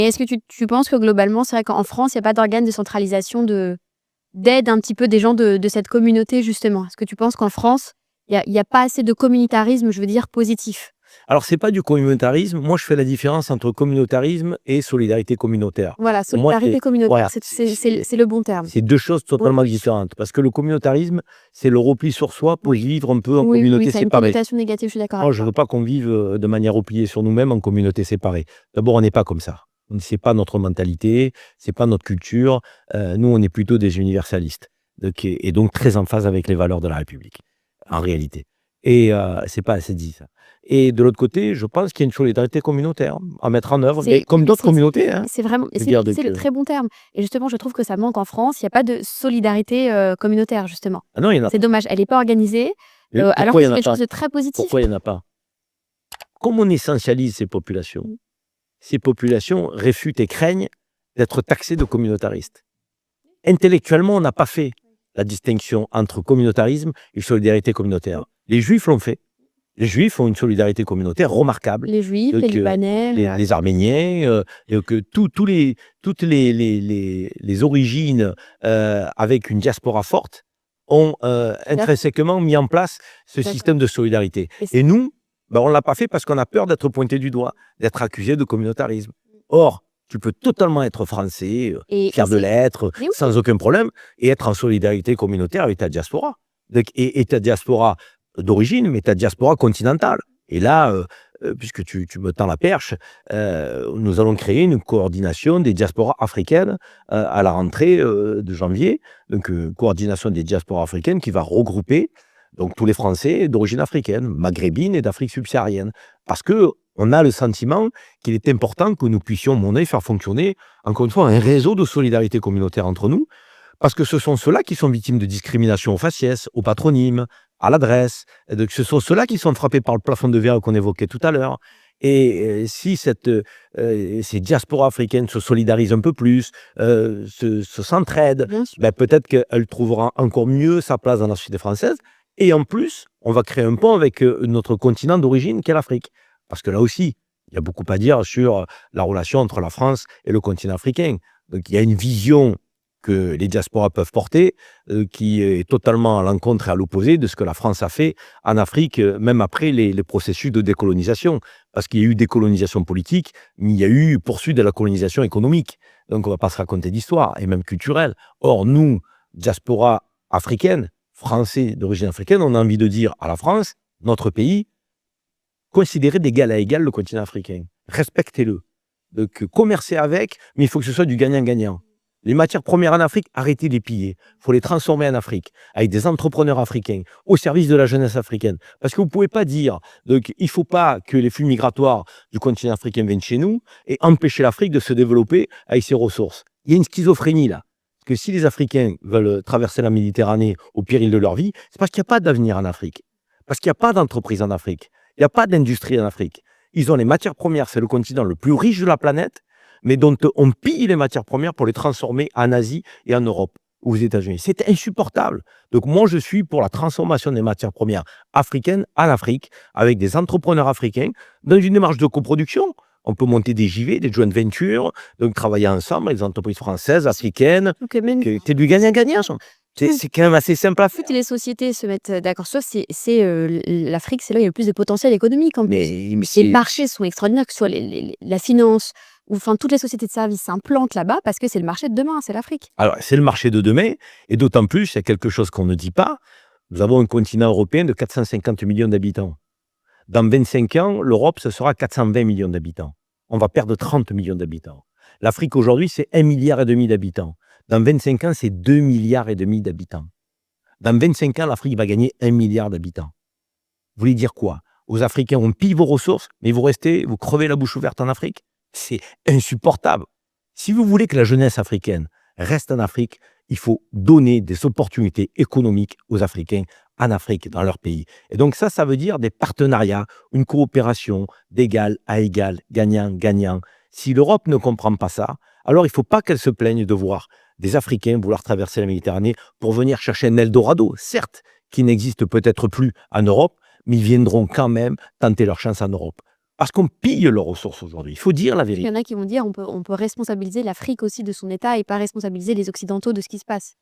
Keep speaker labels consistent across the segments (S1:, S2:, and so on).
S1: Et est-ce que tu penses que globalement, c'est vrai qu'en France, il y a pas d'organe de centralisation d'aide un petit peu des gens de cette communauté justement? Est-ce que tu penses qu'en France, il y a pas assez de communautarisme, je veux dire positif?
S2: Alors, c'est pas du communautarisme. Moi, je fais la différence entre communautarisme et solidarité communautaire.
S1: Voilà,
S2: Pour moi,
S1: solidarité communautaire,
S2: voilà,
S1: c'est le bon terme.
S2: c'est 2 choses totalement
S1: Oui.
S2: différentes. Parce que le communautarisme, c'est le repli sur soi pour vivre un peu en
S1: Oui,
S2: communauté
S1: ça a une
S2: séparée.
S1: connotation négative, je suis d'accord
S2: Moi,
S1: avec
S2: je
S1: toi.
S2: veux pas qu'on vive de manière repliée sur nous-mêmes en communauté séparée. D'abord, on n'est pas comme ça. C'est pas notre mentalité, c'est pas notre culture. Nous, on est plutôt des universalistes. Donc très en phase avec les valeurs de la République, en réalité. Et c'est pas assez dit, ça. Et de l'autre côté, je pense qu'il y a une solidarité communautaire à mettre en œuvre, mais comme d'autres communautés, hein.
S1: C'est vraiment
S2: Je veux dire,
S1: c'est le très bon terme. Et justement, je trouve que ça manque en France. Il y a pas de solidarité communautaire, justement.
S2: Ah non, il y en a
S1: C'est
S2: pas.
S1: dommage, elle est pas organisée,
S2: Mais
S1: alors
S2: pourquoi
S1: que
S2: il y
S1: c'est
S2: en a
S1: quelque chose
S2: pas?
S1: de très positif.
S2: Pourquoi il y en a pas? Comme on essentialise ces populations réfutent et craignent d'être taxées de communautaristes. Intellectuellement, on n'a pas fait la distinction entre communautarisme et solidarité communautaire. Les Juifs l'ont fait. Les Juifs ont une solidarité communautaire remarquable.
S1: Les Juifs, les Libanais,
S2: Les Arméniens, et que toutes les origines avec une diaspora forte ont intrinsèquement mis en place ce système de solidarité. Et nous, on ne l'a pas fait parce qu'on a peur d'être pointé du doigt, d'être accusé de communautarisme. Or, tu peux totalement être français, fier de l'être, sans aucun problème, et être en solidarité communautaire avec ta diaspora. Et ta diaspora d'origine, mais ta diaspora continentale. Et là, puisque tu me tends la perche, nous allons créer une coordination des diasporas africaines à la rentrée de janvier. Donc, coordination des diasporas africaines qui va regrouper donc, tous les Français d'origine africaine, maghrébine et d'Afrique subsaharienne. Parce qu'on a le sentiment qu'il est important que nous puissions, faire fonctionner, encore une fois, un réseau de solidarité communautaire entre nous. Parce que ce sont ceux-là qui sont victimes de discrimination au faciès, au patronyme, à l'adresse. Ce sont ceux-là qui sont frappés par le plafond de verre qu'on évoquait tout à l'heure. Et si ces diasporas africaines se solidarisent un peu plus, s'entraident, peut-être qu'elle trouvera encore mieux sa place dans la société française. Et en plus, on va créer un pont avec notre continent d'origine qu'est l'Afrique. Parce que là aussi, il y a beaucoup à dire sur la relation entre la France et le continent africain. Donc il y a une vision que les diasporas peuvent porter, qui est totalement à l'encontre et à l'opposé de ce que la France a fait en Afrique, même après les processus de décolonisation. Parce qu'il y a eu décolonisation politique, mais il y a eu poursuite de la colonisation économique. Donc on ne va pas se raconter d'histoire, et même culturelle. Or, nous, diaspora africaine, Français d'origine africaine, on a envie de dire à la France, notre pays, considérez d'égal à égal le continent africain. Respectez-le. Donc, commercez avec, mais il faut que ce soit du gagnant-gagnant. Les matières premières en Afrique, arrêtez de les piller. Il faut les transformer en Afrique, avec des entrepreneurs africains, au service de la jeunesse africaine. Parce que vous ne pouvez pas dire qu'il ne faut pas que les flux migratoires du continent africain viennent chez nous et empêcher l'Afrique de se développer avec ses ressources. Il y a une schizophrénie là. Parce que si les Africains veulent traverser la Méditerranée au péril de leur vie, c'est parce qu'il n'y a pas d'avenir en Afrique. Parce qu'il n'y a pas d'entreprise en Afrique. Il n'y a pas d'industrie en Afrique. Ils ont les matières premières, c'est le continent le plus riche de la planète, mais dont on pille les matières premières pour les transformer en Asie et en Europe ou aux États-Unis. C'est insupportable. Donc moi, je suis pour la transformation des matières premières africaines en Afrique, avec des entrepreneurs africains, dans une démarche de coproduction. On peut monter des JV, des joint ventures, donc travailler ensemble avec les entreprises françaises, africaines. C'est du gagnant-gagnant. C'est quand même assez simple à faire.
S1: Toutes les sociétés se mettent d'accord sur ça. L'Afrique, c'est là où il y a le plus de potentiel économique. En plus. Les marchés sont extraordinaires, que ce soit la finance, ou toutes les sociétés de services s'implantent là-bas parce que c'est le marché de demain, c'est l'Afrique.
S2: Alors, c'est le marché de demain, et d'autant plus, il y a quelque chose qu'on ne dit pas. Nous avons un continent européen de 450 millions d'habitants. Dans 25 ans, l'Europe, ce sera 420 millions d'habitants. On va perdre 30 millions d'habitants. L'Afrique, aujourd'hui, c'est 1,5 milliard d'habitants. Dans 25 ans, c'est 2,5 milliards d'habitants. Dans 25 ans, l'Afrique va gagner 1 milliard d'habitants. Vous voulez dire quoi? Aux Africains, on pille vos ressources, mais vous crevez la bouche ouverte en Afrique? C'est insupportable. Si vous voulez que la jeunesse africaine reste en Afrique, il faut donner des opportunités économiques aux Africains en Afrique, dans leur pays. Et donc ça veut dire des partenariats, une coopération d'égal à égal, gagnant-gagnant. Si l'Europe ne comprend pas ça, alors il ne faut pas qu'elle se plaigne de voir des Africains vouloir traverser la Méditerranée pour venir chercher un Eldorado, certes, qui n'existe peut-être plus en Europe, mais ils viendront quand même tenter leur chance en Europe. Parce qu'on pille leurs ressources aujourd'hui. Il faut dire la
S1: Il y
S2: vérité.
S1: en a qui vont dire on peut responsabiliser l'Afrique aussi de son état et pas responsabiliser les Occidentaux de ce qui se passe.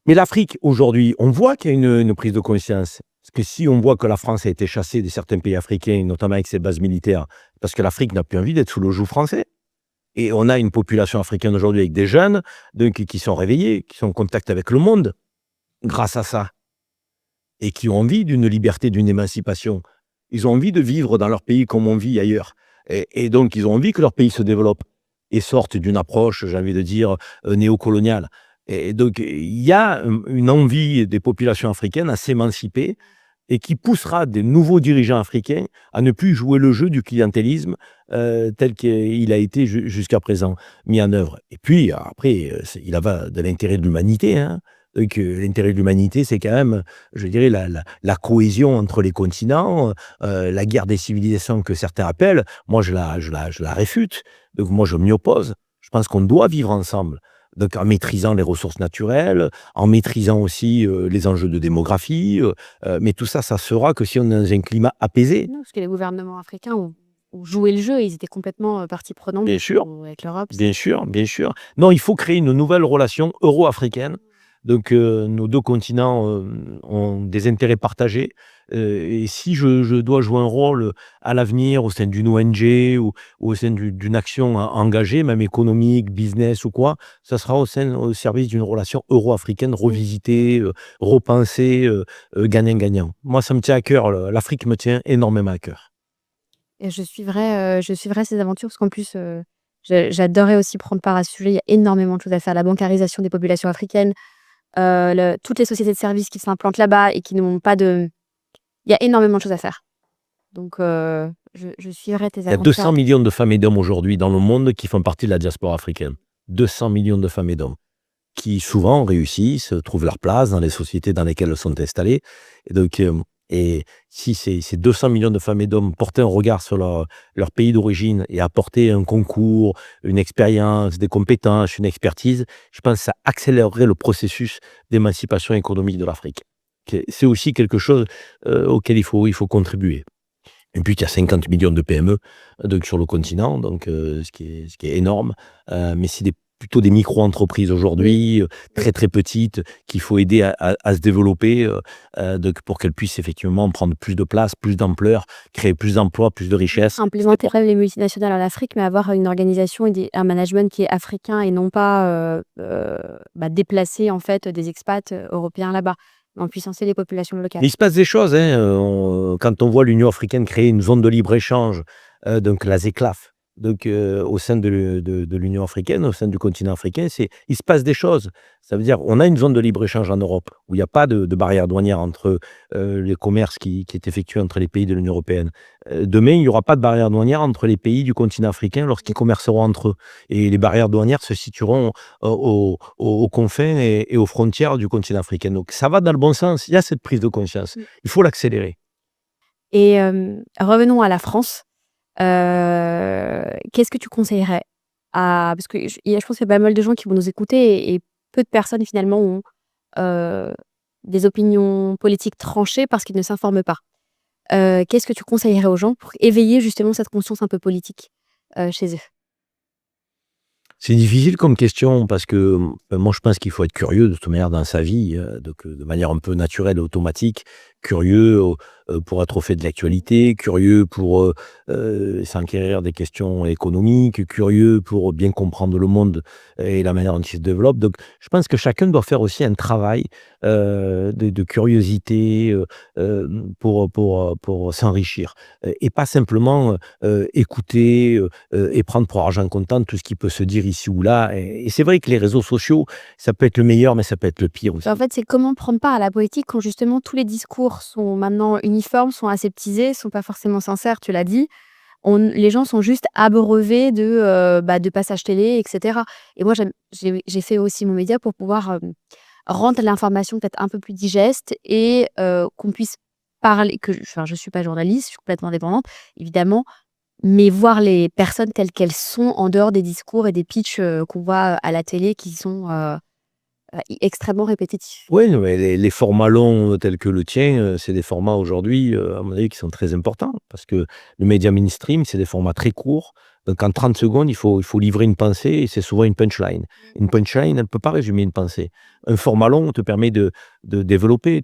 S2: Mais l'Afrique, aujourd'hui, on voit qu'il y a une prise de conscience. Parce que si on voit que la France a été chassée de certains pays africains, notamment avec ses bases militaires, parce que l'Afrique n'a plus envie d'être sous le joug français. Et on a une population africaine aujourd'hui avec des jeunes qui sont réveillés, qui sont en contact avec le monde grâce à ça. Et qui ont envie d'une liberté, d'une émancipation. Ils ont envie de vivre dans leur pays comme on vit ailleurs. Et donc, ils ont envie que leur pays se développe et sorte d'une approche, j'ai envie de dire, néocoloniale. Et donc, il y a une envie des populations africaines à s'émanciper et qui poussera des nouveaux dirigeants africains à ne plus jouer le jeu du clientélisme tel qu'il a été jusqu'à présent mis en œuvre. Et puis, après, il en va de l'intérêt de l'humanité, hein. Donc, l'intérêt de l'humanité, c'est quand même, je dirais, la cohésion entre les continents, la guerre des civilisations que certains appellent. Moi, je la réfute. Donc, moi, je m'y oppose. Je pense qu'on doit vivre ensemble. Donc, en maîtrisant les ressources naturelles, en maîtrisant aussi les enjeux de démographie. Mais tout ça, ça se fera que si on est dans un climat apaisé.
S1: Non, parce que les gouvernements africains ont joué le jeu, ils étaient complètement partie prenante
S2: Bien sûr,
S1: avec l'Europe.
S2: bien sûr, bien sûr. Non, il faut créer une nouvelle relation euro-africaine. Donc, nos deux continents ont des intérêts partagés. Et si je dois jouer un rôle à l'avenir au sein d'une ONG ou au sein d'une action engagée, même économique, business ou quoi, ça sera au service d'une relation euro-africaine revisitée, repensée, gagnant-gagnant. Moi, ça me tient à cœur. L'Afrique me tient énormément à cœur.
S1: Et je suivrai ces aventures parce qu'en plus, j'adorais aussi prendre part à ce sujet. Il y a énormément de choses à faire. La bancarisation des populations africaines, toutes les sociétés de services qui s'implantent là-bas et qui n'ont pas de... Il y a énormément de choses à faire. Donc, je suivrai tes
S2: Il y a
S1: aventures.
S2: 200 millions de femmes et d'hommes aujourd'hui dans le monde qui font partie de la diaspora africaine. 200 millions de femmes et d'hommes qui souvent réussissent, trouvent leur place dans les sociétés dans lesquelles elles sont installées. Et donc, et si ces 200 millions de femmes et d'hommes portaient un regard sur leur pays d'origine et apportaient un concours, une expérience, des compétences, une expertise, je pense que ça accélérerait le processus d'émancipation économique de l'Afrique. C'est aussi quelque chose auquel il faut contribuer. Et puis, il y a 50 millions de PME donc, sur le continent, donc, ce qui est énorme. Mais c'est plutôt des micro-entreprises aujourd'hui, très très petites, qu'il faut aider à se développer donc pour qu'elles puissent effectivement prendre plus de place, plus d'ampleur, créer plus d'emplois, plus de richesses.
S1: Implémenter les multinationales en Afrique, mais avoir une organisation et un management qui est africain et non pas déplacer en fait des expats européens là-bas. En puissancer les populations locales.
S2: Il se passe des choses, hein. Quand on voit l'Union africaine créer une zone de libre-échange, donc la ZECLAF, donc, au sein de l'Union africaine, au sein du continent africain, il se passe des choses. Ça veut dire on a une zone de libre-échange en Europe où il n'y a pas de barrière douanière entre les commerces qui est effectué entre les pays de l'Union européenne. Demain, il n'y aura pas de barrière douanière entre les pays du continent africain lorsqu'ils commerceront entre eux. Et les barrières douanières se situeront aux confins et aux frontières du continent africain. Donc ça va dans le bon sens. Il y a cette prise de conscience. Il faut l'accélérer.
S1: Et revenons à la France. Qu'est-ce que tu conseillerais parce que je pense qu'il y a pas mal de gens qui vont nous écouter et peu de personnes finalement ont des opinions politiques tranchées parce qu'ils ne s'informent pas. Qu'est-ce que tu conseillerais aux gens pour éveiller justement cette conscience un peu politique chez eux?
S2: C'est difficile comme question parce que moi je pense qu'il faut être curieux de toute manière dans sa vie, donc de manière un peu naturelle et automatique, curieux pour être au fait de l'actualité, curieux pour s'enquérir des questions économiques, curieux pour bien comprendre le monde et la manière dont il se développe. Donc je pense que chacun doit faire aussi un travail de curiosité pour s'enrichir et pas simplement écouter et prendre pour argent comptant tout ce qui peut se dire ici ou là. Et c'est vrai que les réseaux sociaux, ça peut être le meilleur, mais ça peut être le pire aussi.
S1: En fait, c'est comment prendre part à la politique quand justement tous les discours sont maintenant uniformes, sont aseptisés, sont pas forcément sincères, tu l'as dit. Les gens sont juste abreuvés de passages télé, etc. Et moi, j'ai fait aussi mon média pour pouvoir rendre l'information peut-être un peu plus digeste et qu'on puisse parler. Je suis pas journaliste, je suis complètement indépendante, évidemment, mais voir les personnes telles qu'elles sont en dehors des discours et des pitchs qu'on voit à la télé qui sont extrêmement répétitif.
S2: Oui, mais les formats longs tels que le tien, c'est des formats aujourd'hui, à mon avis, qui sont très importants. Parce que le média mainstream, c'est des formats très courts. Donc en 30 secondes, il faut livrer une pensée et c'est souvent une punchline. Une punchline, elle ne peut pas résumer une pensée. Un format long te permet de développer.